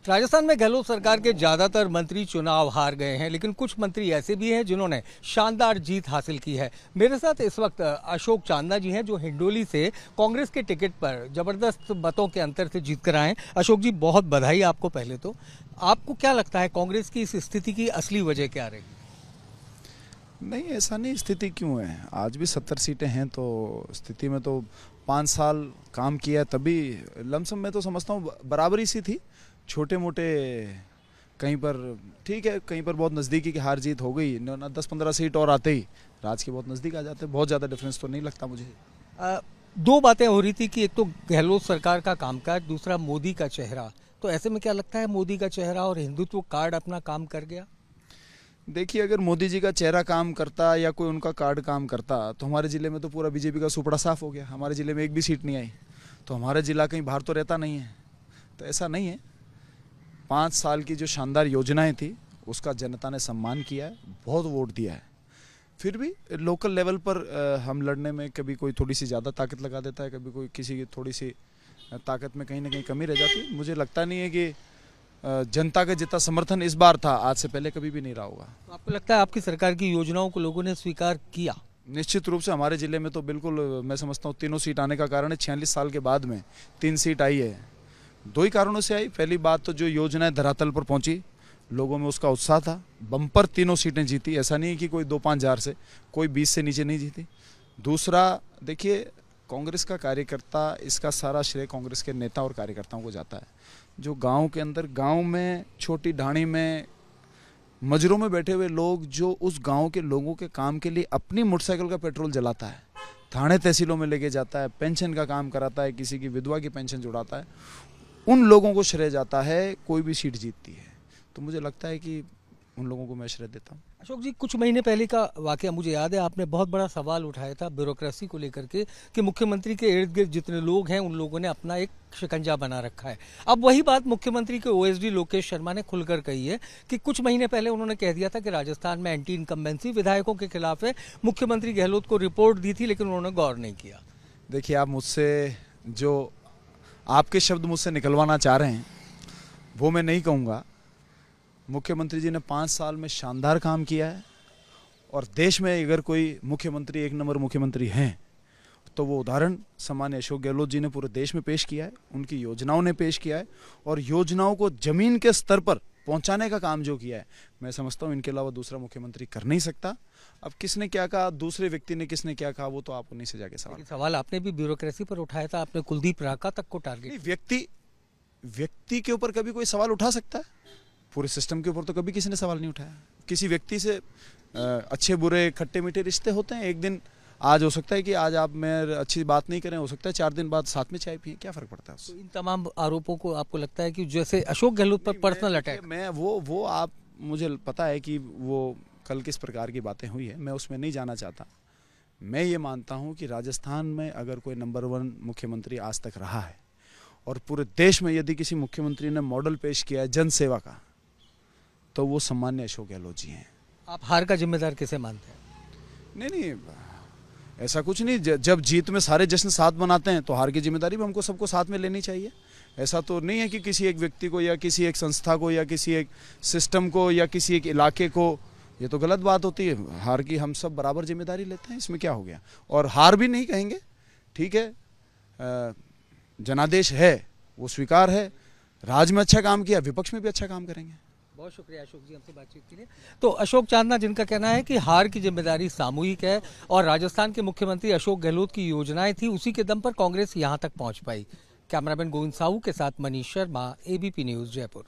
राजस्थान में गहलोत सरकार के ज्यादातर मंत्री चुनाव हार गए हैं, लेकिन कुछ मंत्री ऐसे भी हैं जिन्होंने शानदार जीत हासिल की है। मेरे साथ इस वक्त अशोक चांदना जी हैं जो हिंडोली से कांग्रेस के टिकट पर जबरदस्त मतों के अंतर से जीत कर आए हैं। अशोक जी, बहुत बधाई आपको। पहले तो आपको क्या लगता है कांग्रेस की इस स्थिति की असली वजह क्या रहेगी? नहीं, ऐसा नहीं। स्थिति क्यों है? आज भी 70 सीटें हैं, तो स्थिति में तो 5 साल काम किया है, तभी लमसम मैं तो समझता हूँ बराबरी सी थी। छोटे मोटे कहीं पर ठीक है, कहीं पर बहुत नज़दीकी की हार जीत हो गई ना, 10-15 सीट और आते ही राज के बहुत नज़दीक आ जाते। बहुत ज़्यादा डिफरेंस तो नहीं लगता मुझे। दो बातें हो रही थी कि एक तो गहलोत सरकार का कामकाज, दूसरा मोदी का चेहरा। तो ऐसे में क्या लगता है मोदी का चेहरा और हिंदुत्व कार्ड अपना काम कर गया? देखिए, अगर मोदी जी का चेहरा काम करता या कोई उनका कार्ड काम करता तो हमारे ज़िले में तो पूरा बीजेपी का सुपड़ा साफ हो गया। हमारे ज़िले में एक भी सीट नहीं आई, तो हमारा ज़िला कहीं बाहर तो रहता नहीं है। तो ऐसा नहीं है। 5 साल की जो शानदार योजनाएं थी उसका जनता ने सम्मान किया है, बहुत वोट दिया है। फिर भी लोकल लेवल पर हम लड़ने में कभी कोई थोड़ी सी ज़्यादा ताकत लगा देता है, कभी कोई किसी की थोड़ी सी ताकत में कहीं ना कहीं कमी रह जाती है। मुझे लगता नहीं है कि जनता का जितना समर्थन इस बार था आज से पहले कभी भी नहीं रहा होगा। तो आपको लगता है आपकी सरकार की योजनाओं को लोगों ने स्वीकार किया? निश्चित रूप से हमारे ज़िले में तो बिल्कुल मैं समझता हूँ तीनों सीट आने का कारण है 46 साल के बाद में 3 सीट आई है। 2 ही कारणों से आई। पहली बात तो जो योजनाएं धरातल पर पहुंची, लोगों में उसका उत्साह था। बम्पर तीनों सीटें जीती। ऐसा नहीं है कि कोई 2-5 हज़ार से, कोई 20 से नीचे नहीं जीती। दूसरा, देखिए, कांग्रेस का कार्यकर्ता, इसका सारा श्रेय कांग्रेस के नेता और कार्यकर्ताओं को जाता है। जो गांव के अंदर, गांव में, छोटी ढाणी में, मजरों में बैठे हुए लोग, जो उस गांव के लोगों के काम के लिए अपनी मोटरसाइकिल का पेट्रोल जलाता है, थाने तहसीलों में लेके जाता है, पेंशन का काम कराता है, किसी की विधवा की पेंशन जुड़ाता है, उन लोगों को श्रेय जाता है। कोई भी सीट जीतती है तो मुझे लगता है कि उन लोगों को मैं श्रेय देता हूँ। अशोक जी, कुछ महीने पहले का वाकया मुझे याद है, आपने बहुत बड़ा सवाल उठाया था ब्यूरोक्रेसी को लेकर के कि मुख्यमंत्री के इर्द गिर्द जितने लोग हैं उन लोगों ने अपना एक शिकंजा बना रखा है। अब वही बात मुख्यमंत्री के ओएसडी लोकेश शर्मा ने खुलकर कही है कि कुछ महीने पहले उन्होंने कह दिया था कि राजस्थान में एंटी इनकम्बेंसी विधायकों के खिलाफ है। मुख्यमंत्री गहलोत को रिपोर्ट दी थी, लेकिन उन्होंने गौर नहीं किया। देखिए, आप मुझसे जो आपके शब्द मुझसे निकलवाना चाह रहे हैं वो मैं नहीं कहूँगा। मुख्यमंत्री जी ने 5 साल में शानदार काम किया है, और देश में अगर कोई मुख्यमंत्री 1 नंबर मुख्यमंत्री हैं तो वो उदाहरण सामान्य अशोक गहलोत जी ने पूरे देश में पेश किया है। उनकी योजनाओं ने पेश किया है, और योजनाओं को जमीन के स्तर पर पहुंचाने का काम जो किया है, मैं समझता हूं इनके अलावा दूसरा मुख्यमंत्री कर नहीं सकता। अब किसने क्या कहा, दूसरे व्यक्ति ने किसने क्या कहा, वो तो आप उन्हीं से जाके सवाल आपने भी ब्यूरोक्रेसी पर उठाया था। आपने कुलदीप राका तक को टारगेट। व्यक्ति के ऊपर कभी कोई सवाल उठा सकता है? पूरे सिस्टम के ऊपर तो कभी किसी ने सवाल नहीं उठाया। किसी व्यक्ति से अच्छे बुरे खट्टे मीठे रिश्ते होते हैं। एक दिन आज हो सकता है कि आज आप मैं अच्छी बात नहीं करें, हो सकता है 4 दिन बाद साथ में चाय पिए, क्या फर्क पड़ता है उससे? तो इन तमाम आरोपों को आपको लगता है कि जैसे अशोक गहलोत पर पर्सनल अटैक, मैं वो आप, मुझे पता है कि वो कल किस प्रकार की बातें हुई है, मैं उसमें नहीं जाना चाहता। मैं ये मानता हूँ कि राजस्थान में अगर कोई नंबर 1 मुख्यमंत्री आज तक रहा है, और पूरे देश में यदि किसी मुख्यमंत्री ने मॉडल पेश किया है जन सेवा का, तो वो सम्मान्य अशोक गहलोत जी हैं। आप हार का जिम्मेदार किसे मानते हैं? नहीं, ऐसा कुछ नहीं। जब जीत में सारे जश्न साथ मनाते हैं तो हार की जिम्मेदारी भी हमको सबको साथ में लेनी चाहिए। ऐसा तो नहीं है कि किसी एक व्यक्ति को या किसी एक संस्था को या किसी एक सिस्टम को या किसी एक इलाके को, ये तो गलत बात होती है। हार की हम सब बराबर जिम्मेदारी लेते हैं, इसमें क्या हो गया? और हार भी नहीं कहेंगे, ठीक है, जनादेश है, वो स्वीकार है। राज में अच्छा काम किया, विपक्ष में भी अच्छा काम करेंगे। बहुत शुक्रिया अशोक जी हमसे बातचीत के लिए। तो अशोक चांदना, जिनका कहना है कि हार की जिम्मेदारी सामूहिक है, और राजस्थान के मुख्यमंत्री अशोक गहलोत की योजनाएं थी, उसी के दम पर कांग्रेस यहां तक पहुंच पाई। कैमरामैन गोविंद साहू के साथ मनीष शर्मा, एबीपी न्यूज, जयपुर।